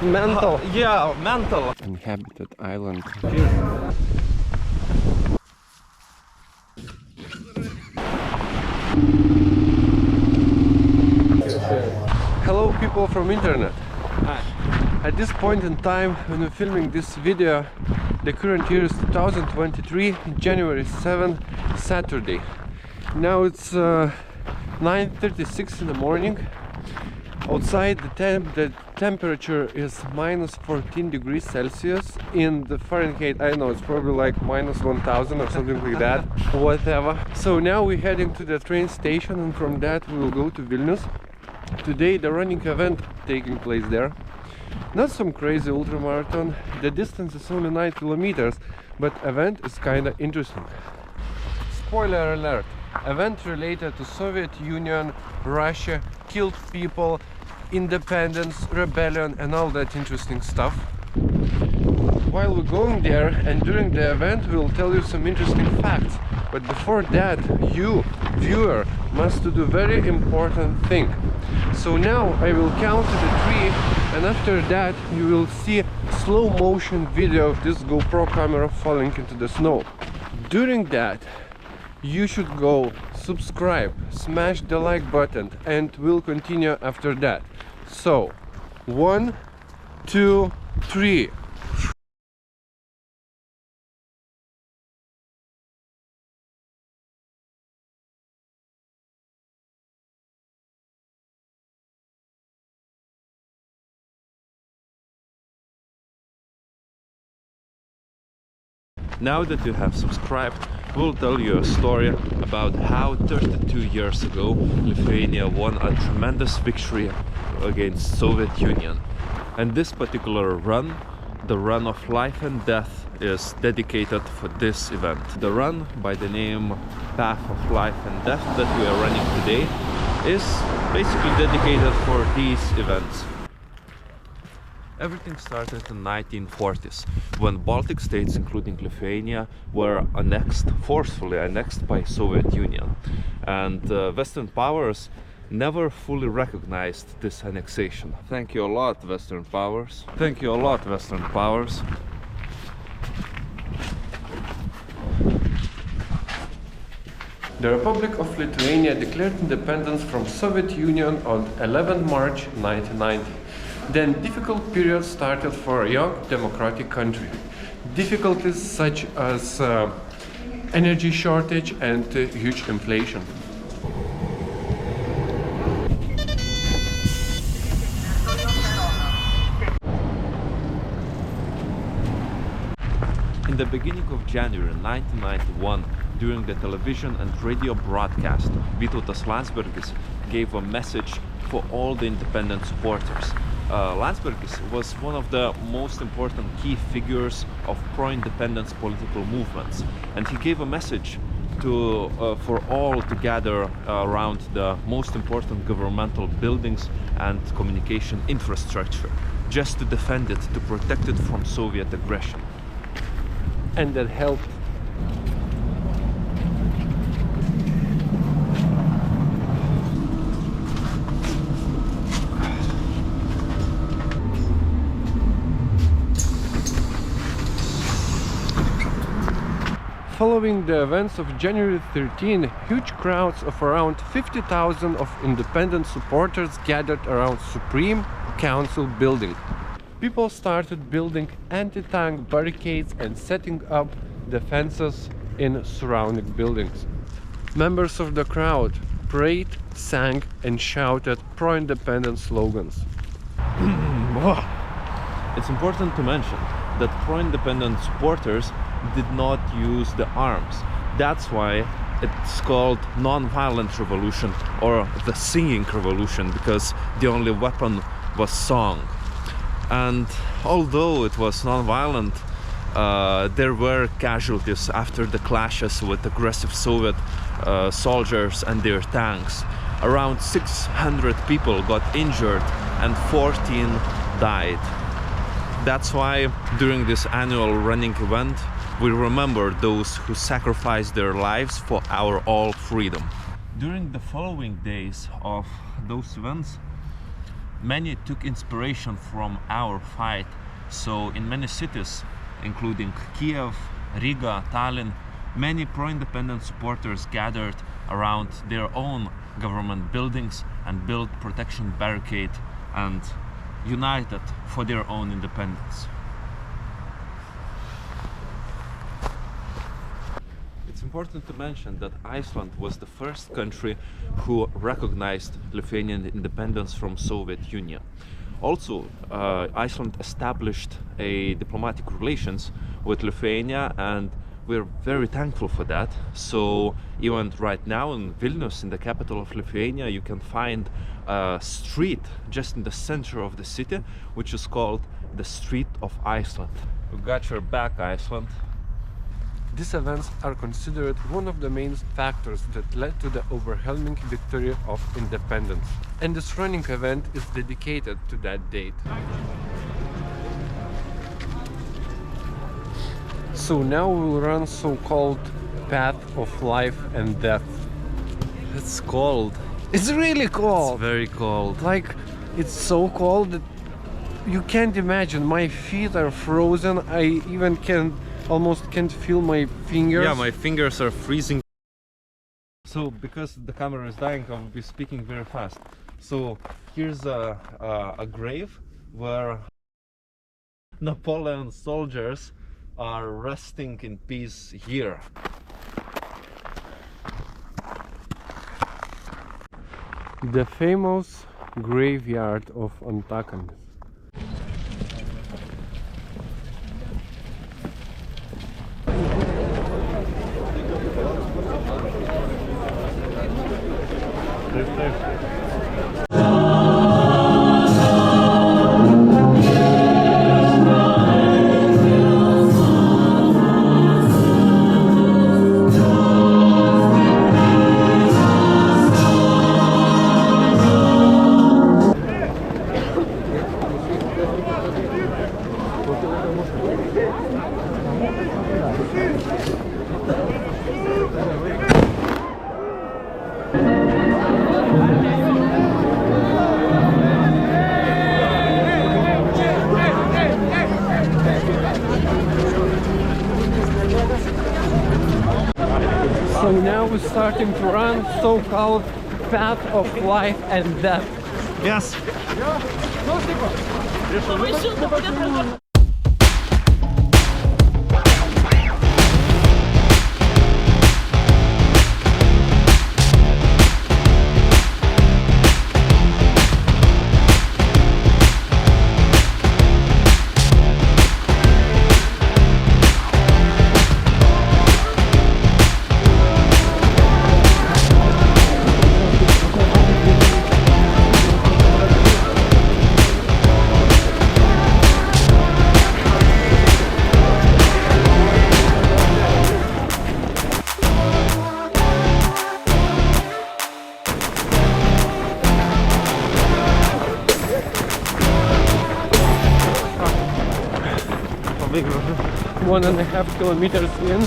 Mental. Yeah, mental. Inhabited island. Hello people from internet. Hi. At this point in time when I'm filming this video, the current year is 2023, January 7th, Saturday. Now it's 9:36 in the morning. Outside the temperature is minus 14 degrees Celsius. In the Fahrenheit, I know it's probably like minus 1000 or something like that. Whatever. So now we're heading to the train station, and from that we will go to Vilnius. Today the running event taking place there. Not some crazy ultramarathon. The distance is only 9 kilometers, but event is kinda interesting. Spoiler alert. Event related to Soviet Union, Russia, killed people, independence, rebellion, and all that interesting stuff. While we're going there and during the event, we'll tell you some interesting facts. But before that, you, viewer, must do very important thing. So now I will count to the 3, and after that you will see a slow motion video of this GoPro camera falling into the snow. During that, you should go subscribe, smash the like button, and we'll continue after that. So 1, 2, 3. Now that you have subscribed, we'll tell you a story about how 32 years ago Lithuania won a tremendous victory against Soviet Union. And this particular run, the run of life and death, is dedicated for this event. The run by the name Path of Life and Death that we are running today is basically dedicated for these events. Everything started in the 1940s, when Baltic states, including Lithuania, were forcefully annexed by Soviet Union. And Western powers never fully recognized this annexation. Thank you a lot, Western powers. Thank you a lot, Western powers. The Republic of Lithuania declared independence from Soviet Union on 11 March 1990. Then difficult period started for a young democratic country. Difficulties such as energy shortage and huge inflation. In the beginning of January 1991, during the television and radio broadcast, Vytautas Landsbergis gave a message for all the independent supporters. Landsbergis was one of the most important key figures of pro-independence political movements, and he gave a message for all to gather around the most important governmental buildings and communication infrastructure, just to defend it, to protect it from Soviet aggression. And that helped. Following the events of January 13, huge crowds of around 50,000 of independent supporters gathered around Supreme Council building. People started building anti-tank barricades and setting up defenses in surrounding buildings. Members of the crowd prayed, sang, and shouted pro-independence slogans. It's important to mention that pro-independent supporters did not use the arms. That's why it's called non-violent revolution, or the singing revolution, because the only weapon was song. And although it was non-violent, there were casualties after the clashes with aggressive Soviet soldiers and their tanks. Around 600 people got injured and 14 died. That's why during this annual running event we remember those who sacrificed their lives for our all freedom. During the following days of those events, many took inspiration from our fight. So in many cities, including Kiev, Riga, Tallinn, many pro-independent supporters gathered around their own government buildings and built protection barricade and united for their own independence. It's important to mention that Iceland was the first country who recognized Lithuanian independence from Soviet Union. Also, Iceland established a diplomatic relations with Lithuania, and we're very thankful for that. So even right now in Vilnius, in the capital of Lithuania, you can find a street just in the center of the city, which is called the Street of Iceland. We got your back, Iceland. These events are considered one of the main factors that led to the overwhelming victory of independence. And this running event is dedicated to that date. So now we'll run so-called path of life and death. It's cold. It's really cold! It's very cold. Like, it's so cold that you can't imagine. My feet are frozen. I even almost can't feel my fingers. Yeah, my fingers are freezing. So because the camera is dying, I will be speaking very fast. So here's a grave where Napoleon's soldiers are resting in peace here. The famous graveyard of Antakalnis. So now we're starting to run so-called path of life and death. Yes. Big 1.5 kilometers in.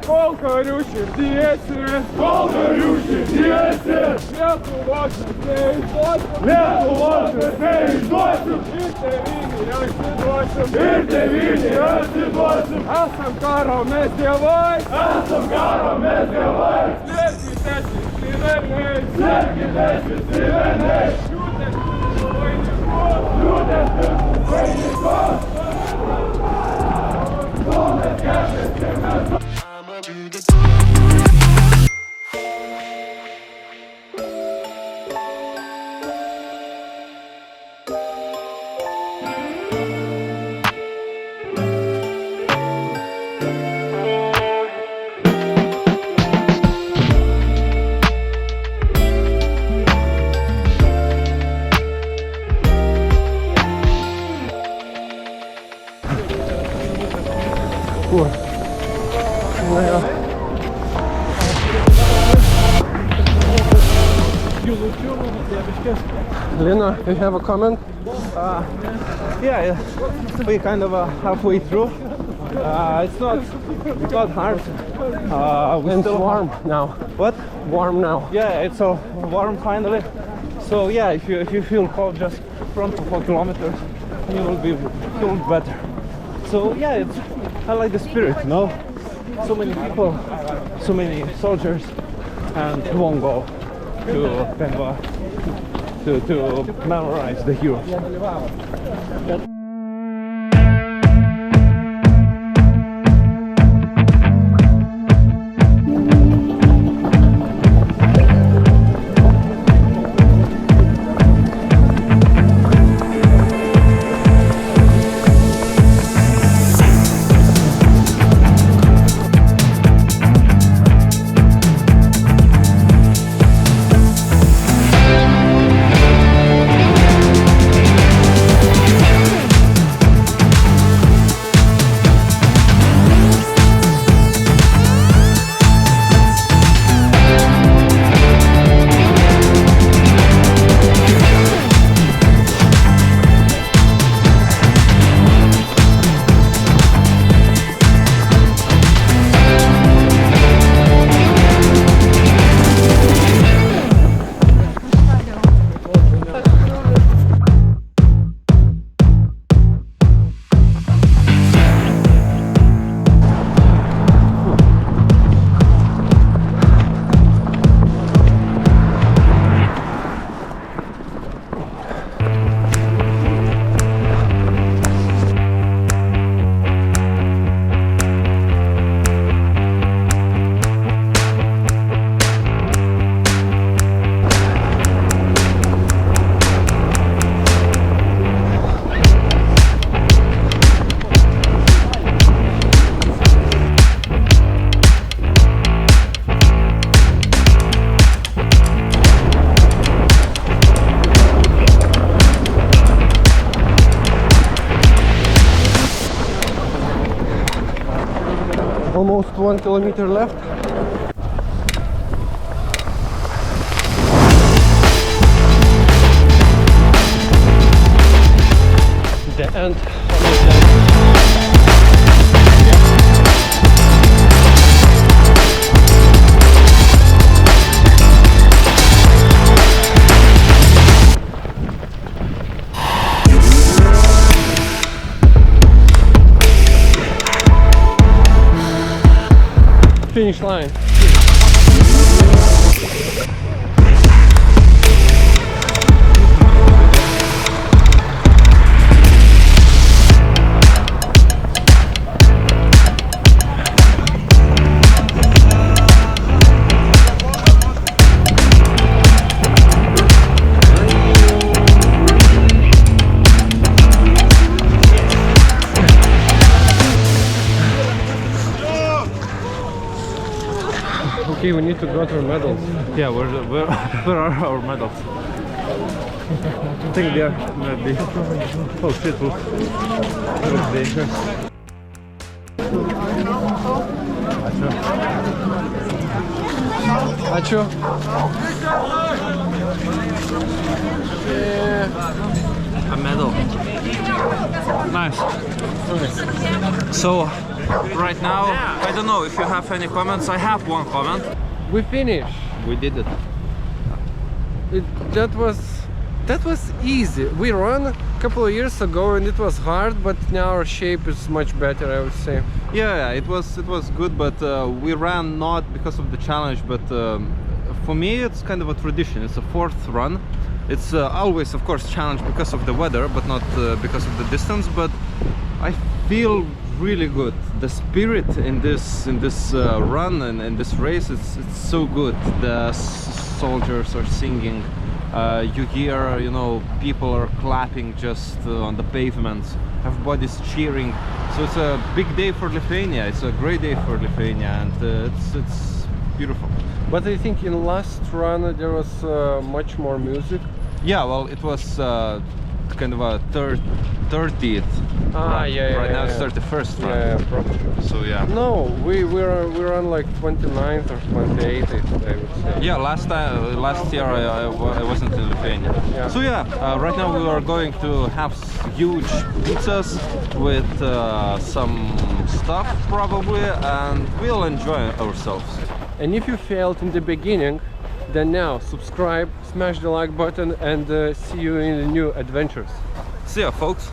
Kol karių širdiesi, Lietuvos mes neišduosim, ir tėvynį atiduosim. Esam karo mes dievai, slėpkitės visi velniai, liūdės vainikos. Lena, you have a comment? Yeah, we kind of halfway through. It's not hard. It's warm now. What? Warm now. Yeah, it's so warm finally. So yeah, if you feel cold, just run for 4 kilometers, and you will feel better. So yeah, I like the spirit, you know. So many people, so many soldiers, and long go to kind of to memorize the heroes. Almost 1 kilometer left. The end of the day. Finish line. Okay, we need to got our medals. Yeah, where are our medals? I think there maybe. Oh shit, look. Looks dangerous. А чё? A medal. Nice. So, right now, I don't know if you have any comments. I have one comment. We finished. We did it. That was easy. We ran a couple of years ago and it was hard, but now our shape is much better, I would say. Yeah, it was good, but we ran not because of the challenge, but for me it's kind of a tradition. It's a fourth run. It's always, of course, challenge because of the weather, but not because of the distance. But I feel really good. The spirit in this run and in this race, it's so good. The soldiers are singing. You hear, you know, people are clapping just on the pavements. Everybody's cheering. So it's a big day for Lithuania. It's a great day for Lithuania, and it's beautiful. But I think in last run there was much more music. Yeah, well, it was kind of a 30th. Run. Yeah. Right now it's 31st run. Yeah, probably. So yeah. No, we're on like 29th or 28th, I would say. Yeah, last year I wasn't in Lithuania. Yeah. So yeah, right now we are going to have huge pizzas with some stuff probably, and we'll enjoy ourselves. And if you failed in the beginning, then now subscribe, smash the like button, and see you in the new adventures. See ya, folks.